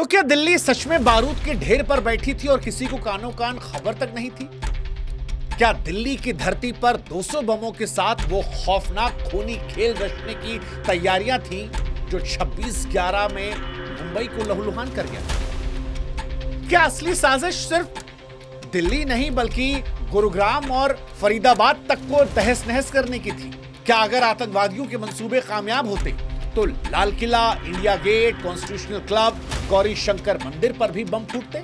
तो क्या दिल्ली सच में बारूद के ढेर पर बैठी थी और किसी को कानों कान खबर तक नहीं थी? क्या दिल्ली की धरती पर 200 बमों के साथ वो खौफनाक खूनी खेल रचने की तैयारियां थीं जो 26/11 में मुंबई को लहूलुहान कर गया? क्या असली साजिश सिर्फ दिल्ली नहीं बल्कि गुरुग्राम और फरीदाबाद तक को तहस नहस करने की थी? क्या अगर आतंकवादियों के मंसूबे कामयाब होते तो Lal Qila, India Gate, constitutional club, Gauri Shankar मंदिर पर भी बम फूटते?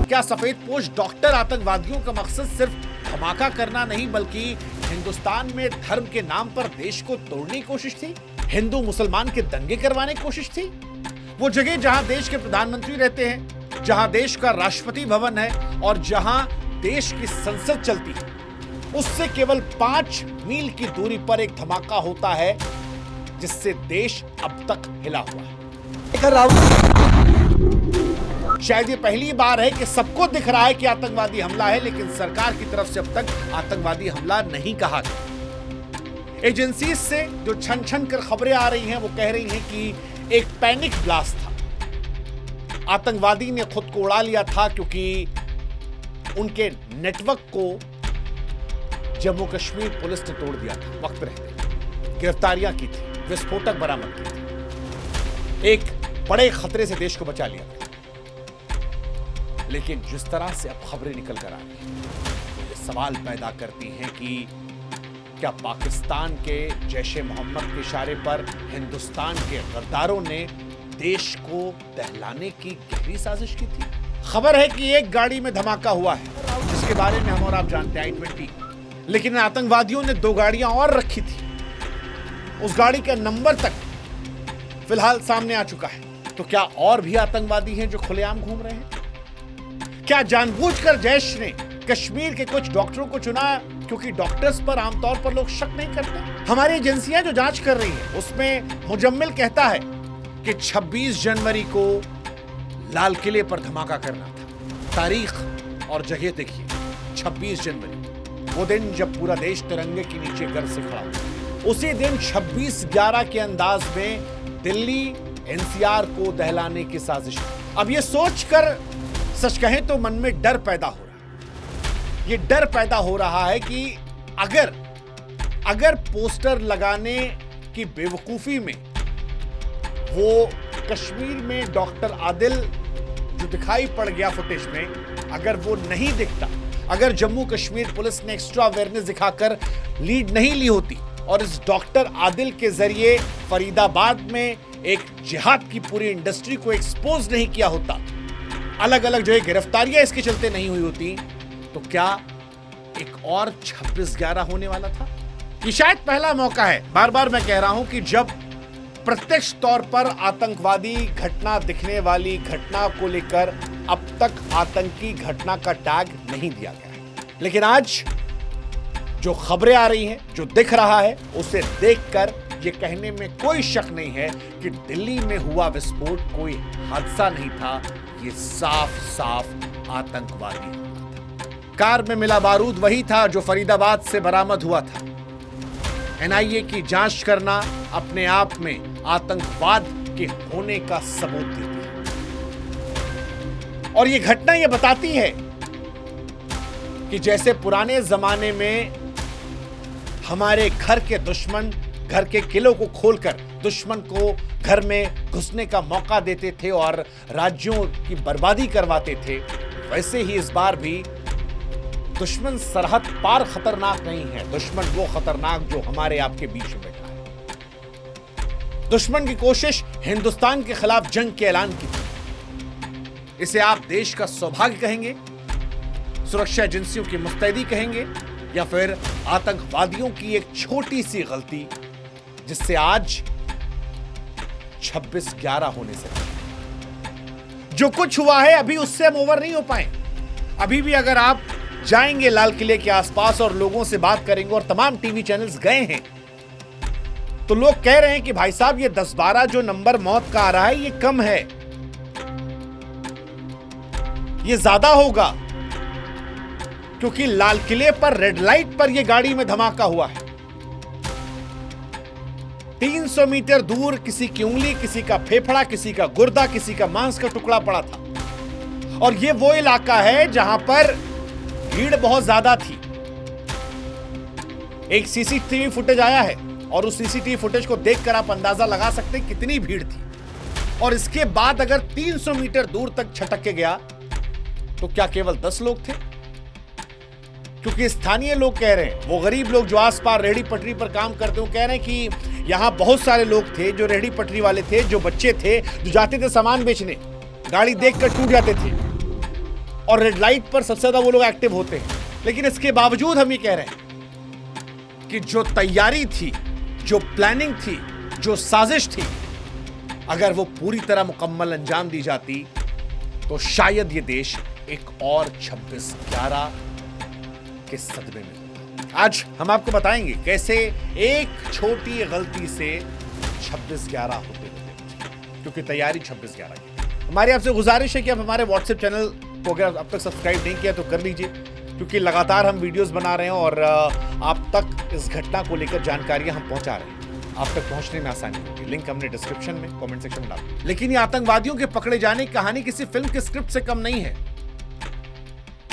क्या सफेदपोश डॉक्टर आतंकवादियों का मकसद सिर्फ धमाका करना नहीं बल्कि हिंदुस्तान में धर्म के नाम पर देश को तोड़ने की कोशिश थी? हिंदू मुसलमान के दंगे करवाने की कोशिश थी? वो जगह जहां देश के प्रधानमंत्री रहते हैं, जहां देश का राष्ट्रपति भवन है और जहां देश की संसद चलती है, उससे केवल 5 मील की दूरी पर एक धमाका होता है जिससे देश अब तक हिला हुआ है। शायद ये पहली बार है कि सबको दिख रहा है कि आतंकवादी हमला है, लेकिन सरकार की तरफ से अब तक आतंकवादी हमला नहीं कहा गया। एजेंसी से जो छन छन कर खबरें आ रही हैं वो कह रही हैं कि एक पैनिक ब्लास्ट था, आतंकवादी ने खुद को उड़ा लिया था क्योंकि उनके नेटवर्क को जम्मू कश्मीर पुलिस ने तोड़ दिया था वक्त रहते। गिरफ्तारियां की थी, विस्फोटक बरामद की थी, एक बड़े खतरे से देश को बचा लिया था। लेकिन जिस तरह से अब खबरें निकल कर आ रही हैं तो ये सवाल पैदा करती हैं कि क्या पाकिस्तान के जैश-ए मोहम्मद के इशारे पर हिंदुस्तान के गद्दारों ने देश को दहलाने की गहरी साजिश की थी? खबर है कि एक गाड़ी में धमाका हुआ है जिसके बारे में हम और आप जानते हैं, I-20, लेकिन आतंकवादियों ने 2 गाड़ियां और रखी थी। उस गाड़ी का नंबर तक फिलहाल सामने आ चुका है। तो क्या और भी आतंकवादी हैं जो खुलेआम घूम रहे हैं? क्या जानबूझकर जैश ने कश्मीर के कुछ डॉक्टरों को चुना क्योंकि डॉक्टर्स पर आमतौर पर लोग शक नहीं करते? हमारी एजेंसियां जो जांच कर रही हैं उसमें मुजम्मिल कहता है कि 26 जनवरी को लाल किले पर धमाका करना था। तारीख और जगह देखिए, 26 जनवरी, वो दिन जब पूरा देश तिरंगे के नीचे गर्व से खड़ा हुआ। उसी दिन 26/11 के अंदाज में दिल्ली NCR को दहलाने की साजिश। अब ये सोचकर सच कहें तो मन में डर पैदा हो रहा है। ये डर पैदा हो रहा है कि अगर पोस्टर लगाने की बेवकूफी में वो कश्मीर में डॉक्टर आदिल जो दिखाई पड़ गया फुटेज में, अगर वो नहीं दिखता, अगर जम्मू कश्मीर पुलिस ने एक्स्ट्रा अवेयरनेस दिखाकर लीड नहीं ली होती और इस डॉक्टर आदिल के जरिए फरीदाबाद में एक जिहाद की पूरी इंडस्ट्री को एक्सपोज नहीं किया होता, अलग अलग जो है गिरफ्तारियां इसके चलते नहीं हुई होती, तो क्या एक और 26/11 होने वाला था? ये शायद पहला मौका है, बार बार मैं कह रहा हूं, कि जब प्रत्यक्ष तौर पर आतंकवादी घटना दिखने वाली घटना को लेकर अब तक आतंकी घटना का टैग नहीं दिया गया है। लेकिन आज जो खबरें आ रही हैं, जो दिख रहा है, उसे देखकर ये कहने में कोई शक नहीं है कि दिल्ली में हुआ विस्फोट कोई हादसा नहीं था, ये साफ साफ आतंकवादी हमला था। कार में मिला बारूद वही था जो फरीदाबाद से बरामद हुआ था। NIA की जांच करना अपने आप में आतंकवाद के होने का सबूत देती है। और ये घटना ये बताती है कि जैसे पुराने जमाने में हमारे घर के दुश्मन घर के किलों को खोलकर दुश्मन को घर में घुसने का मौका देते थे और राज्यों की बर्बादी करवाते थे, वैसे ही इस बार भी दुश्मन सरहद पार खतरनाक नहीं है। दुश्मन वो खतरनाक जो हमारे आपके बीच में बैठा है। दुश्मन की कोशिश हिंदुस्तान के खिलाफ जंग के ऐलान की थी। इसे आप देश का सौभाग्य कहेंगे, सुरक्षा एजेंसियों की मुस्तैदी कहेंगे, या फिर आतंकवादियों की एक छोटी सी गलती जिससे आज 26/11 होने से जो कुछ हुआ है अभी उससे हम ओवर नहीं हो पाए। अभी भी अगर आप जाएंगे लाल किले के आसपास और लोगों से बात करेंगे, और तमाम टीवी चैनल्स गए हैं, तो लोग कह रहे हैं कि भाई साहब ये 10-12 जो नंबर मौत का आ रहा है ये कम है, ये ज्यादा होगा, क्योंकि लाल किले पर रेड लाइट पर यह गाड़ी में धमाका हुआ है। 300 मीटर दूर किसी की उंगली, किसी का फेफड़ा, किसी का गुर्दा, किसी का मांस का टुकड़ा पड़ा था। और यह वो इलाका है जहां पर भीड़ बहुत ज्यादा थी। एक सीसीटीवी फुटेज आया है और उस सीसीटीवी फुटेज को देखकर आप अंदाजा लगा सकते हैं कितनी भीड़ थी। और इसके बाद अगर 300 मीटर दूर तक छटक के गया तो क्या केवल 10 लोग थे? क्योंकि स्थानीय लोग कह रहे हैं, वो गरीब लोग जो आसपास रेहड़ी पटरी पर काम करते हैं, कह रहे हैं कि यहां बहुत सारे लोग थे जो रेहड़ी पटरी वाले थे, जो बच्चे थे, जो जाते थे सामान बेचने, गाड़ी देखकर टूट जाते थे। और रेड लाइट पर सबसे ज्यादा वो लोग एक्टिव होते हैं। लेकिन इसके बावजूद हम ये कह रहे हैं कि जो तैयारी थी, जो प्लानिंग थी, जो साजिश थी, अगर वो पूरी तरह मुकम्मल अंजाम दी जाती तो शायद ये देश एक और 26/11 के सदमे में होता। आज हम आपको बताएंगे कैसे एक छोटी गलती से 26/11 होते, क्योंकि तैयारी 26/11 की। हमारी आपसे गुजारिश है कि आप हमारे व्हाट्सएप चैनल को अगर अब तक सब्सक्राइब नहीं किया तो कर लीजिए, क्योंकि लगातार हम वीडियोस बना रहे हैं और आप तक इस घटना को लेकर जानकारियां हम पहुंचा रहे हैं। आप तक पहुंचने में आसानी होगी। लिंक हमने डिस्क्रिप्शन में, कमेंट सेक्शन में डाल दिया। लेकिन ये आतंकवादियों के पकड़े जाने की कहानी किसी फिल्म के स्क्रिप्ट से कम नहीं है।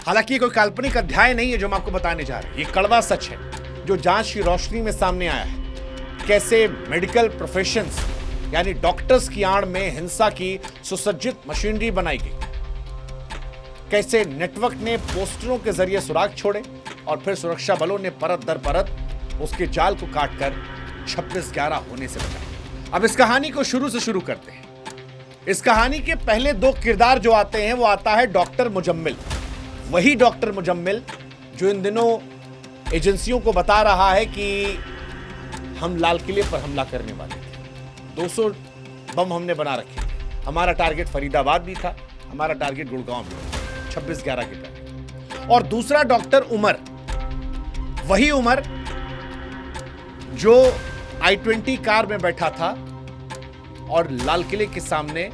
हालांकि ये कोई काल्पनिक अध्याय नहीं है जो हम आपको बताने जा रहे हैं। ये कड़वा सच है जो जांच की रोशनी में सामने आया है। कैसे मेडिकल प्रोफेशंस यानी डॉक्टर्स की आड़ में हिंसा की सुसज्जित मशीनरी बनाई गई। कैसे नेटवर्क ने पोस्टरों के जरिए सुराग छोड़े और फिर सुरक्षा बलों ने परत दर परत उसके जाल को काटकर 26/11 होने से बचाया। अब इस कहानी को शुरू से शुरू करते हैं। इस कहानी के पहले 2 किरदार जो आते हैं वो आता है डॉक्टर मुजम्मिल। वही डॉक्टर मुजम्मिल जो इन दिनों एजेंसियों को बता रहा है कि हम लाल किले पर हमला करने वाले थे, 200 बम हमने बना रखे थे, हमारा टारगेट फरीदाबाद भी था, हमारा टारगेट गुड़गांव भी था 26/11 के पहले। और दूसरा डॉक्टर उमर, वही उमर जो I-20 कार में बैठा था और लाल किले के सामने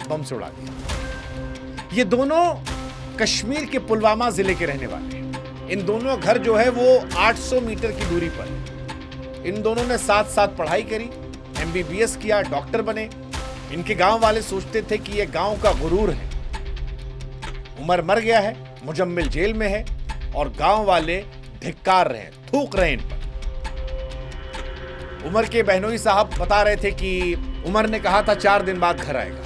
बम से उड़ा दिया। ये दोनों कश्मीर के पुलवामा जिले के रहने वाले हैं। इन दोनों घर जो है वो 800 मीटर की दूरी पर है। इन दोनों ने साथ साथ पढ़ाई करी, MBBS किया, डॉक्टर बने। इनके गांव वाले सोचते थे कि ये गांव का गुरूर है। उमर मर गया है, मुजम्मिल जेल में है और गांव वाले धिक्कार रहे हैं, थूक रहे हैं इन पर। उमर के बहनोई साहब बता रहे थे कि उमर ने कहा था 4 दिन बाद घर आएगा।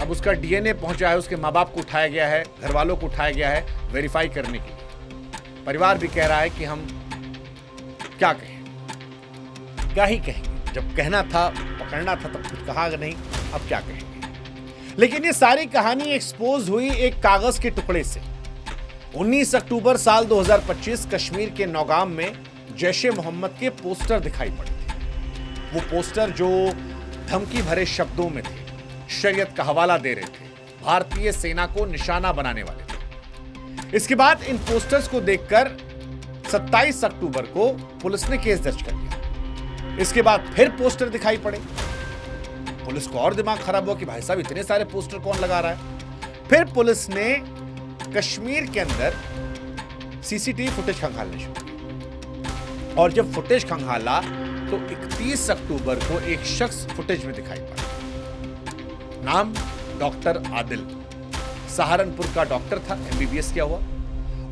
अब उसका DNA पहुंचा है, उसके माँ बाप को उठाया गया है, घर वालों को उठाया गया है वेरीफाई करने के लिए। परिवार भी कह रहा है कि हम क्या कहें, क्या ही कहेंगे। जब कहना था, पकड़ना था, तब कुछ कहा नहीं, अब क्या कहेंगे। लेकिन ये सारी कहानी एक्सपोज हुई एक कागज के टुकड़े से। 19 अक्टूबर साल 2025 कश्मीर के नौगाम में जैश ए मोहम्मद के पोस्टर दिखाई पड़े थे। वो पोस्टर जो धमकी भरे शब्दों में थे, शरीयत का हवाला दे रहे थे, भारतीय सेना को निशाना बनाने वाले थे। इसके बाद इन पोस्टर्स को देखकर 27 अक्टूबर को पुलिस ने केस दर्ज कर लिया। इसके बाद फिर पोस्टर दिखाई पड़े। पुलिस को और दिमाग खराब हुआ कि भाई साहब इतने सारे पोस्टर कौन लगा रहा है। फिर पुलिस ने कश्मीर के अंदर सीसीटीवी फुटेज खंगालने शुरू किया और जब फुटेज खंगाला तो 31 अक्टूबर को एक शख्स फुटेज में दिखाई पड़ा। नाम डॉक्टर आदिल, सहारनपुर का डॉक्टर था, MBBS किया हुआ।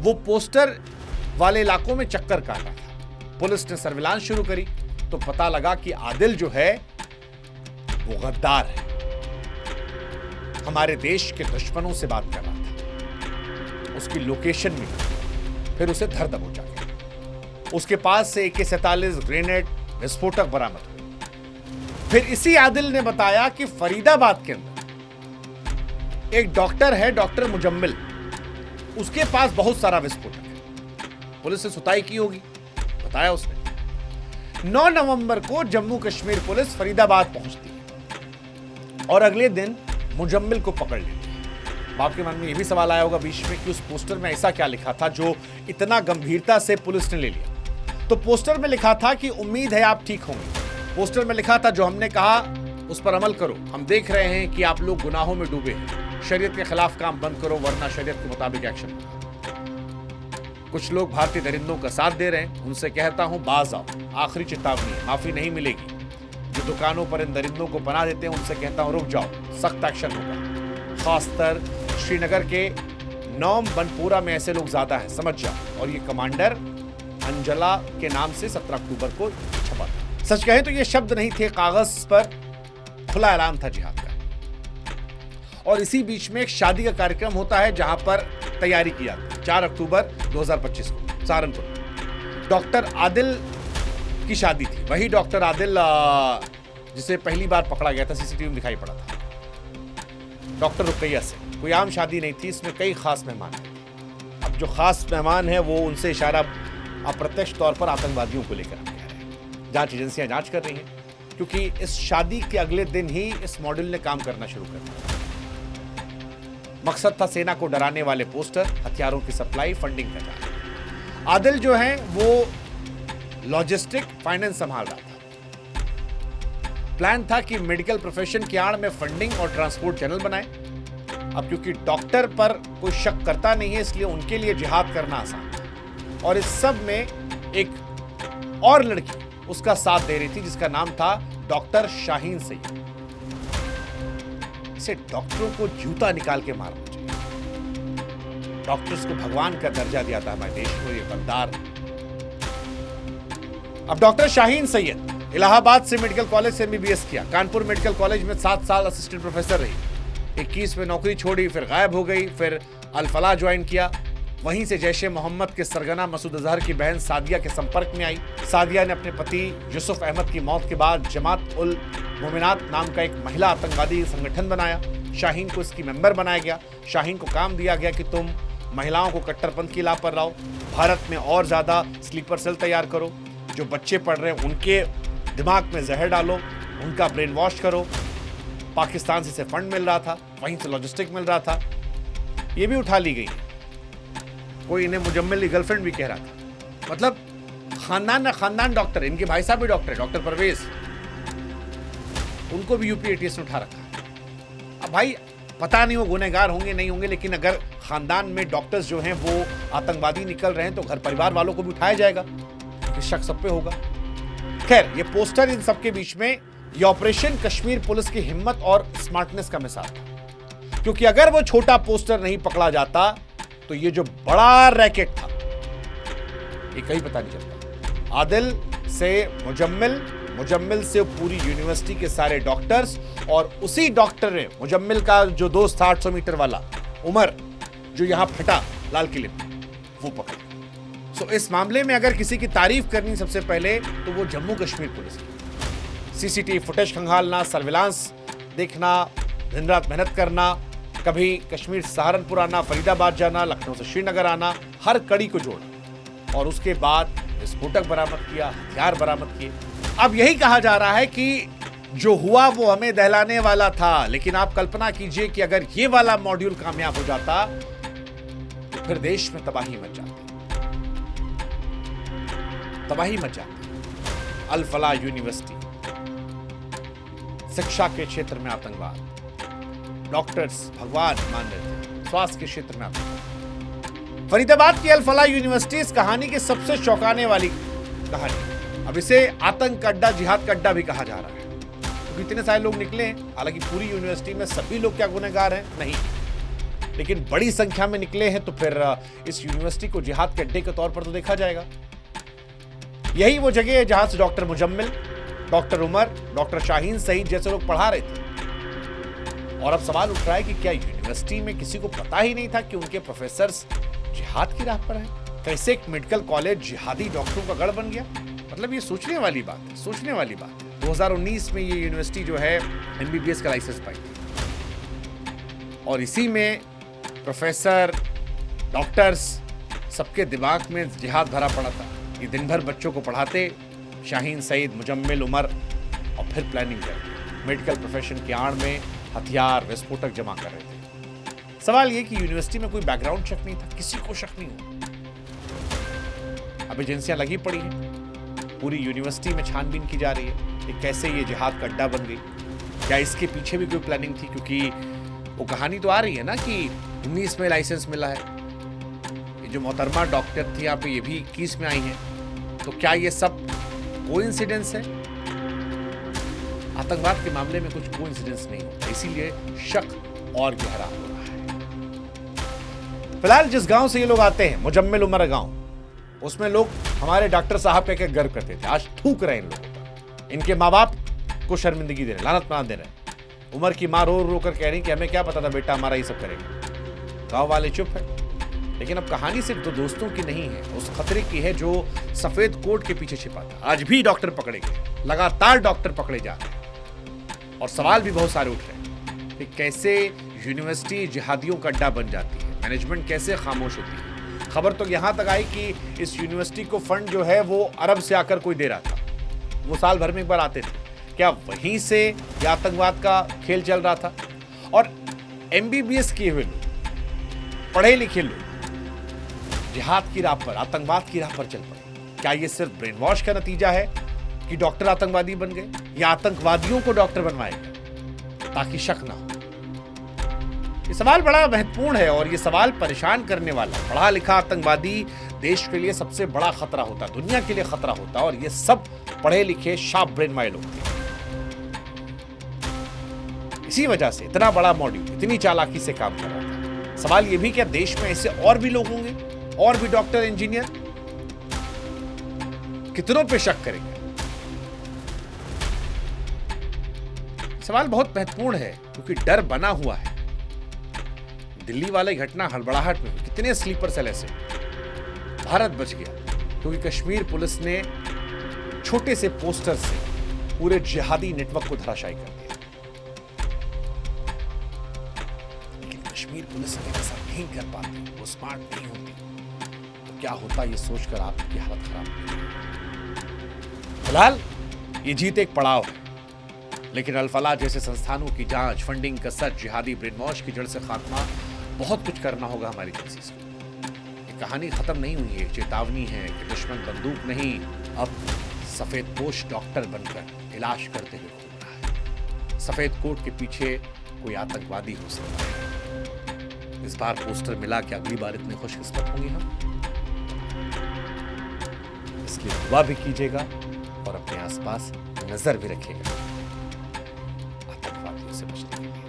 वो पोस्टर वाले इलाकों में चक्कर काटा था। पुलिस ने सर्विलांस शुरू करी तो पता लगा कि आदिल जो है वो गद्दार है, हमारे देश के दुश्मनों से बात कर रहा था। उसकी लोकेशन मिली, फिर उसे धर दबोचा गया। उसके पास से AK-47 ग्रेनेड विस्फोटक बरामद हुए। फिर इसी आदिल ने बताया कि फरीदाबाद के अंदर एक डॉक्टर है, डॉक्टर मुजम्मिल, उसके पास बहुत सारा विस्फोटक है। पुलिस ने सुताई की होगी, बताया उसने। 9 नवंबर को जम्मू कश्मीर पुलिस फरीदाबाद पहुंचती है और अगले दिन मुजम्मिल को पकड़ लेती है। आपके मन में यह भी सवाल आया होगा बीच में कि उस पोस्टर में ऐसा क्या लिखा था जो इतना गंभीरता से पुलिस ने ले लिया। तो पोस्टर में लिखा था कि उम्मीद है आप ठीक होंगे। पोस्टर में लिखा था जो हमने कहा उस पर अमल करो, हम देख रहे हैं कि आप लोग गुनाहों में डूबे हैं, शरीयत के खिलाफ काम बंद करो वरना शरीयत के मुताबिक एक्शन। कुछ लोग भारतीय दरिंदों का साथ दे रहे हैं, उनसे कहता हूं बाज आओ, आखिरी चेतावनी, माफी नहीं मिलेगी। जो दुकानों पर इन दरिंदों को पनाह देते हैं उनसे कहता हूं रुक जाओ, सख्त एक्शन होगा। खासकर श्रीनगर के नौम बनपुरा में ऐसे लोग ज्यादा हैं, समझ जाओ। और ये कमांडर अंजला के नाम से 17 अक्टूबर को छपा था। सच कहें तो ये शब्द नहीं थे, कागज पर खुला ऐलान था जिहाद का। और इसी बीच में एक शादी का कार्यक्रम होता है जहां पर तैयारी की जाती है 4 अक्टूबर 2025 को सहारनपुर में। डॉक्टर आदिल की शादी थी, वही डॉक्टर आदिल जिसे पहली बार पकड़ा गया था, सीसीटीवी में दिखाई पड़ा था। डॉक्टर रुकैया से कोई आम शादी नहीं थी, इसमें कई खास मेहमान थे। अब जो खास मेहमान है वो उनसे इशारा अप्रत्यक्ष तौर पर आतंकवादियों को लेकर आ रहे हैं। जांच एजेंसियां जांच कर रही हैं क्योंकि इस शादी के अगले दिन ही इस मॉडल ने काम करना शुरू कर दिया। मकसद था सेना को डराने वाले पोस्टर, हथियारों की सप्लाई, फंडिंग का जाल। आदिल जो है वो लॉजिस्टिक फाइनेंस संभाल रहा था। प्लान था कि मेडिकल प्रोफेशन की आड़ में फंडिंग और ट्रांसपोर्ट चैनल बनाए। अब क्योंकि डॉक्टर पर कोई शक करता नहीं है, इसलिए उनके लिए जिहाद करना आसान था। और इस सब में एक और लड़की उसका साथ दे रही थी जिसका नाम था डॉक्टर शाहीन सैयद। इसे डॉक्टरों को जूता निकाल के मारना चाहिए। डॉक्टर्स को भगवान का दर्जा दिया था हमारे देश को, ये गद्दार। अब डॉक्टर शाहीन सैयद इलाहाबाद से मेडिकल कॉलेज से एमबीबीएस किया, कानपुर मेडिकल कॉलेज में 7 साल असिस्टेंट प्रोफेसर रही, 21 में नौकरी छोड़ी, फिर गायब हो गई, फिर अल फलाह ज्वाइन किया। वहीं से जैश ए मोहम्मद के सरगना मसूद अजहर की बहन सादिया के संपर्क में आई। सादिया ने अपने पति यूसुफ अहमद की मौत के बाद जमात उल मोमिनात नाम का एक महिला आतंकवादी संगठन बनाया। शाहीन को इसकी मेंबर बनाया गया। शाहीन को काम दिया गया कि तुम महिलाओं को कट्टरपंथ की लाभ पर लाओ, भारत में और ज्यादा स्लीपर सेल तैयार करो, जो बच्चे पढ़ रहे हैं उनके दिमाग में जहर डालो, उनका ब्रेन वॉश करो। पाकिस्तान से इसे फंड मिल रहा था, वहीं से लॉजिस्टिक मिल रहा था। ये भी उठा ली गई। कोई इन्हें मुजम्मिल की गर्लफ्रेंड भी कह रहा था। मतलब खानदान ना खानदान डॉक्टर, इनके भाई साहब भी डॉक्टर है, डॉक्टर परवेज, उनको भी यूपी एटीएस ने उठा रखा है। अब भाई पता नहीं वो गुनहगार होंगे नहीं होंगे, लेकिन अगर खानदान में डॉक्टर्स जो हैं वो आतंकवादी निकल रहे हैं तो घर परिवार वालों को भी उठाया जाएगा, शक सब पे होगा। खैर, ये पोस्टर इन सबके बीच में ये ऑपरेशन कश्मीर पुलिस की हिम्मत और स्मार्टनेस का मिसाल था, क्योंकि अगर वो छोटा पोस्टर नहीं पकड़ा जाता तो ये जो बड़ा रैकेट था ये कहीं पता नहीं चलता। आदिल से मुजम्मिल, मुजम्मिल से पूरी यूनिवर्सिटी के सारे डॉक्टर्स, और उसी डॉक्टर ने मुजम्मिल का जो दोस्त था 800 मीटर वाला उमर, जो यहां फटा लाल किले में, वो पकड़ा। सो इस मामले में अगर किसी की तारीफ करनी सबसे पहले तो वो जम्मू कश्मीर पुलिस की। सीसीटीवी फुटेज खंगालना, सर्विलांस देखना, दिन रात मेहनत करना, कभी कश्मीर सहारनपुर आना, फरीदाबाद जाना, लखनऊ से श्रीनगर आना, हर कड़ी को जोड़ा। और उसके बाद विस्फोटक बरामद किया, हथियार बरामद किए। अब यही कहा जा रहा है कि जो हुआ वो हमें दहलाने वाला था, लेकिन आप कल्पना कीजिए कि अगर ये वाला मॉड्यूल कामयाब हो जाता तो फिर देश में तबाही मच जाती, तबाही मच जाती। अल फलाह यूनिवर्सिटी, शिक्षा के क्षेत्र में आतंकवाद, डॉक्टर्स भगवान मान रहे थे, स्वास्थ्य के क्षेत्र में आतंकवाद। फरीदाबाद की अल फलाह यूनिवर्सिटी इस कहानी की सबसे चौंकाने वाली कहानी। अब इसे आतंक का अड्डा, जिहाद का अड्डा भी कहा जा रहा है, क्योंकि इतने सारे लोग निकले हैं। हालांकि पूरी यूनिवर्सिटी में सभी लोग क्या गुनहगार हैं? नहीं, लेकिन बड़ी संख्या में निकले हैं, तो फिर इस यूनिवर्सिटी को जिहाद के अड्डे के तौर पर तो देखा जाएगा। यही वो जगह है जहां से doctor Muzammil, doctor Umar, doctor Shaheen Saeed जैसे लोग पढ़ा रहे थे। और अब सवाल उठ रहा है कि क्या यूनिवर्सिटी में किसी को पता ही नहीं था कि उनके प्रोफेसर्स जिहाद की राह पर हैं? कैसे एक मेडिकल कॉलेज जिहादी डॉक्टरों का गढ़ बन गया? मतलब ये सोचने वाली बात है, सोचने वाली बात है। 2019 में ये यूनिवर्सिटी जो है एमबीबीएस का लाइसेंस पाई थी, और इसी में प्रोफेसर, डॉक्टर्स, सबके दिमाग में जिहाद भरा पड़ा था। ये दिन भर बच्चों को पढ़ाते, शाहीन सईद, मुजम्मिल, उमर, और फिर प्लानिंग करते, मेडिकल प्रोफेशन की आड़ में हथियार, विस्फोटक जमा कर रहे थे। सवाल ये कि यूनिवर्सिटी में कोई बैकग्राउंड चेक नहीं था, किसी को शक नहीं हुआ। अब एजेंसियां लगी पड़ी हैं, पूरी यूनिवर्सिटी में छानबीन की जा रही है कि कैसे ये जिहाद का अड्डा बन गई। क्या इसके पीछे भी कोई प्लानिंग थी? क्योंकि वो कहानी तो आ रही है ना कि 19 में लाइसेंस मिला है, जो मोहतरमा डॉक्टर थी यहाँ पे ये भी 21 में आई हैं। तो क्या ये सब कोइंसिडेंस है? आतंकवाद के मामले में कुछ कोइंसिडेंस नहीं होता, इसीलिए शक और गहरा हो रहा है। फिलहाल जिस गांव से ये लोग आते हैं, मुजम्मिल उमर गांव, उसमें लोग हमारे डॉक्टर साहब कह के गर्व करते थे, आज थूक रहे हैं इन लोगों पर। इनके माँ बाप को शर्मिंदगी दे रहे, लानत मान दे रहे। उमर की माँ रो रो कर कह रही कि हमें क्या पता था बेटा हमारा ये सब करेगा। गांव वाले चुप है। लेकिन अब कहानी सिर्फ दो दोस्तों की नहीं है, उस खतरे की है जो सफेद कोट के पीछे छिपा था। आज भी डॉक्टर पकड़े गए, लगातार डॉक्टर पकड़े जा रहे हैं और सवाल भी बहुत सारे उठ रहे हैं कि कैसे यूनिवर्सिटी जिहादियों का अड्डा बन जाती है, मैनेजमेंट कैसे खामोश होती है। खबर तो यहां तक आई कि इस यूनिवर्सिटी को फंड जो है वो अरब से आकर कोई दे रहा था। वो साल भर में एक बार आते थे। क्या वहीं से ये आतंकवाद का खेल चल रहा था? और MBBS किए हुए लोग, पढ़े लिखे लोग जिहाद की राह पर, आतंकवाद की राह पर चल पड़े। क्या ये सिर्फ ब्रेन वॉश का नतीजा है कि डॉक्टर आतंकवादी बन गए, या आतंकवादियों को डॉक्टर बनवाए गए ताकि शक ना हो? ये सवाल बड़ा महत्वपूर्ण है और ये सवाल परेशान करने वाला। पढ़ा लिखा आतंकवादी देश के लिए सबसे बड़ा खतरा होता, दुनिया के लिए खतरा होता, और ये सब पढ़े लिखे शार्प ब्रेन वाले लोग थे। इसी वजह से इतना बड़ा मॉड्यूल इतनी चालाकी से काम कर रहा था। सवाल ये भी, क्या देश में ऐसे और भी लोग होंगे, और भी डॉक्टर इंजीनियर? कितनों पे शक करेंगे? सवाल बहुत महत्वपूर्ण है क्योंकि डर बना हुआ है। दिल्ली वाली घटना हड़बड़ाहट में कितने स्लीपर सेल ऐसे, भारत बच गया क्योंकि कश्मीर पुलिस ने छोटे से पोस्टर से पूरे जिहादी नेटवर्क को धराशायी कर दिया। लेकिन कश्मीर पुलिस अगर ऐसा नहीं कर पाती, वो स्मार्ट नहीं होती, तो क्या होता ये सोचकर आपकी हालत खराब होगी। फिलहाल ये जीत एक पड़ाव है, लेकिन अल-फलाह जैसे संस्थानों की जांच, फंडिंग, कसरत, जिहादी ब्रेनवॉश की जड़ से खात्मा, बहुत कुछ करना होगा हमारी कोशिश को। ये कहानी खत्म नहीं हुई है, चेतावनी है कि दुश्मन बंदूक नहीं, अब सफेदपोश डॉक्टर बनकर इलाज करते हुए घूम रहा है। सफेद कोट के पीछे कोई आतंकवादी हो सकता है। इस बार पोस्टर मिला कि अगली बार इतने खुशकिस्मत होंगे हम। इसलिए दुआ भी कीजिएगा और अपने आसपास नजर भी रखिएगा आतंकवादियों से बचने के लिए।